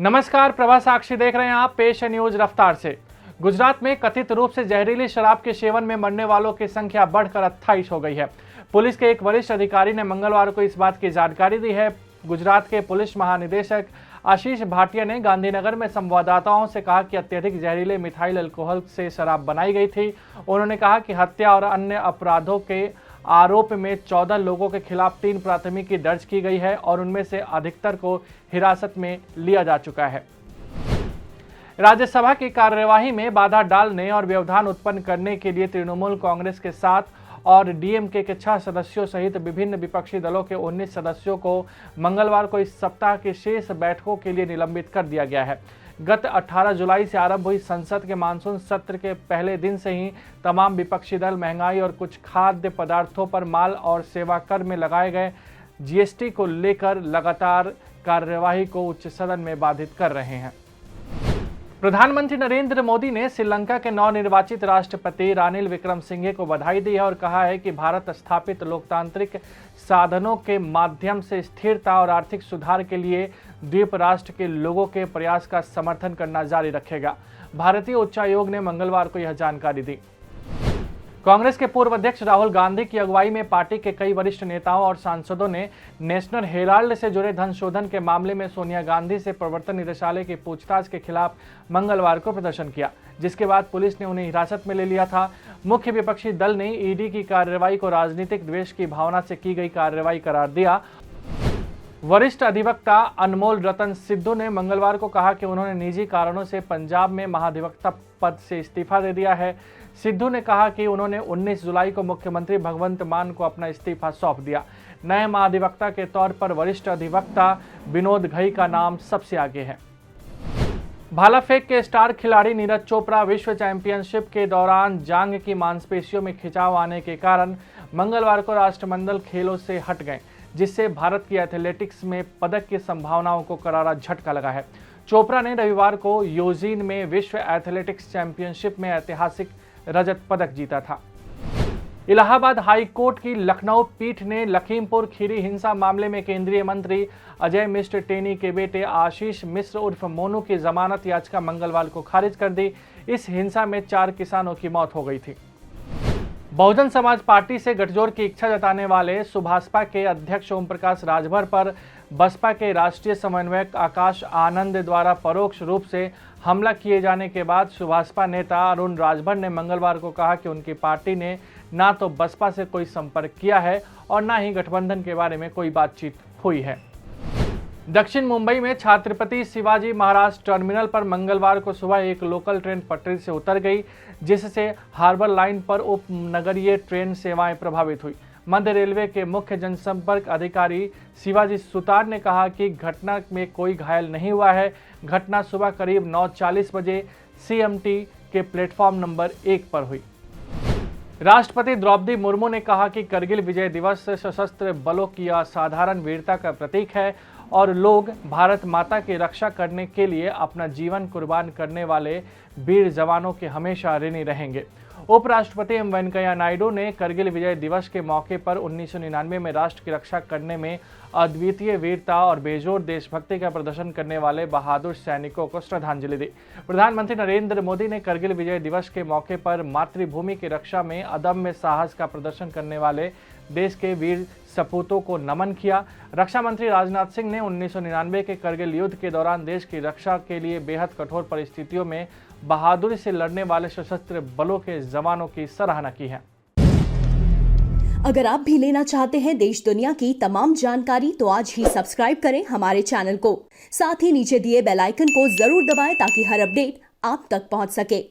नमस्कार, प्रभा साक्षी देख रहे हैं आप। पेश है न्यूज रफ्तार से। गुजरात में कथित रूप से जहरीली शराब के सेवन में मरने वालों की संख्या बढ़कर 28 हो गई है। पुलिस के एक वरिष्ठ अधिकारी ने मंगलवार को इस बात की जानकारी दी है। गुजरात के पुलिस महानिदेशक आशीष भाटिया ने गांधीनगर में संवाददाताओं से कहा कि अत्यधिक जहरीले मिथाइल अल्कोहल से शराब बनाई गई थी। उन्होंने कहा कि हत्या और अन्य अपराधों के आरोप में 14 लोगों के खिलाफ 3 प्राथमिकी दर्ज की गई है और उनमें से अधिकतर को हिरासत में लिया जा चुका है। राज्यसभा की कार्यवाही में बाधा डालने और व्यवधान उत्पन्न करने के लिए तृणमूल कांग्रेस के 7 और डीएमके के 6 सदस्यों सहित विभिन्न विपक्षी दलों के 19 सदस्यों को मंगलवार को इस सप्ताह की शेष बैठकों के लिए निलंबित कर दिया गया है। गत 18 जुलाई से आरंभ हुई संसद के मानसून सत्र के पहले दिन से ही तमाम विपक्षी दल महंगाई और कुछ खाद्य पदार्थों पर माल और सेवा कर में लगाए गए जीएसटी को लेकर लगातार कार्यवाही को उच्च सदन में बाधित कर रहे हैं। प्रधानमंत्री नरेंद्र मोदी ने श्रीलंका के नवनिर्वाचित राष्ट्रपति रानिल विक्रमसिंघे को बधाई दी है और कहा है कि भारत स्थापित लोकतांत्रिक साधनों के माध्यम से स्थिरता और आर्थिक सुधार के लिए द्वीप राष्ट्र के लोगों के प्रयास का समर्थन करना जारी रखेगा। भारतीय उच्चायोग ने मंगलवार को यह जानकारी दी। कांग्रेस के पूर्व अध्यक्ष राहुल गांधी की अगुवाई में पार्टी के कई वरिष्ठ नेताओं और सांसदों ने नेशनल हेराल्ड से जुड़े धन शोधन के मामले में सोनिया गांधी से प्रवर्तन निदेशालय की पूछताछ के खिलाफ मंगलवार को प्रदर्शन किया, जिसके बाद पुलिस ने उन्हें हिरासत में ले लिया था। मुख्य विपक्षी दल ने ईडी की कार्रवाई को राजनीतिक द्वेष की भावना से की गई कार्रवाई करार दिया। वरिष्ठ अधिवक्ता अनमोल रतन सिद्धू ने मंगलवार को कहा कि उन्होंने निजी कारणों से पंजाब में महाधिवक्ता पद से इस्तीफा दे दिया है। सिद्धू ने कहा कि उन्होंने 19 जुलाई को मुख्यमंत्री भगवंत मान को अपना इस्तीफा सौंप दिया। नए महाधिवक्ता के तौर पर वरिष्ठ अधिवक्ता विनोद घई का नाम सबसे आगे है। भाला फेंक के स्टार खिलाड़ी नीरज चोपड़ा विश्व चैंपियनशिप के दौरान जांघ की मांसपेशियों में खिंचाव आने के कारण मंगलवार को राष्ट्रमंडल खेलों से हट गए, जिससे भारत की एथलेटिक्स में पदक की संभावनाओं को करारा झटका लगा है। चोपड़ा ने रविवार को यूजीन में विश्व एथलेटिक्स चैंपियनशिप में ऐतिहासिक रजत पदक जीता था। इलाहाबाद हाई कोर्ट की लखनऊ पीठ ने लखीमपुर खीरी हिंसा मामले में केंद्रीय मंत्री अजय मिश्र टेनी के बेटे आशीष मिश्र उर्फ मोनू की जमानत याचिका मंगलवार को खारिज कर दी। इस हिंसा में 4 किसानों की मौत हो गई थी। बहुजन समाज पार्टी से गठजोड़ की इच्छा जताने वाले सुभाषपा के अध्यक्ष ओम प्रकाश राजभर पर बसपा के राष्ट्रीय समन्वयक आकाश आनंद द्वारा परोक्ष रूप से हमला किए जाने के बाद सुभाषपा नेता अरुण राजभर ने मंगलवार को कहा कि उनकी पार्टी ने ना तो बसपा से कोई संपर्क किया है और ना ही गठबंधन के बारे में कोई बातचीत हुई है। दक्षिण मुंबई में छत्रपति शिवाजी महाराज टर्मिनल पर मंगलवार को सुबह एक लोकल ट्रेन पटरी से उतर गई, जिससे हार्बर लाइन पर उपनगरीय ट्रेन सेवाएं प्रभावित हुई। मध्य रेलवे के मुख्य जनसंपर्क अधिकारी शिवाजी सुतार ने कहा कि घटना में कोई घायल नहीं हुआ है। घटना सुबह करीब 9:40 बजे सीएमटी के प्लेटफॉर्म नंबर 1 पर हुई। राष्ट्रपति द्रौपदी मुर्मू ने कहा कि करगिल विजय दिवस सशस्त्र बलों की असाधारण वीरता का प्रतीक है और लोग भारत माता की रक्षा करने के लिए अपना जीवन कुर्बान करने वाले वीर जवानों के हमेशा ऋणी रहेंगे। उपराष्ट्रपति एम वेंकैया नायडू ने करगिल विजय दिवस के मौके पर 1999 में राष्ट्र की रक्षा करने में अद्वितीय वीरता और बेजोड़ देशभक्ति का प्रदर्शन करने वाले बहादुर सैनिकों को श्रद्धांजलि दी। प्रधानमंत्री नरेंद्र मोदी ने करगिल विजय दिवस के मौके पर मातृभूमि की रक्षा में अदम्य साहस का प्रदर्शन करने वाले देश के वीर सपूतों को नमन किया। रक्षा मंत्री राजनाथ सिंह ने 1999 के करगिल युद्ध के दौरान देश की रक्षा के लिए बेहद कठोर परिस्थितियों में बहादुरी से लड़ने वाले सशस्त्र बलों के जवानों की सराहना की है। अगर आप भी लेना चाहते हैं देश दुनिया की तमाम जानकारी तो आज ही सब्सक्राइब करें हमारे चैनल को। साथ ही नीचे दिए बेल आइकन को जरूर दबाएं ताकि हर अपडेट आप तक पहुंच सके।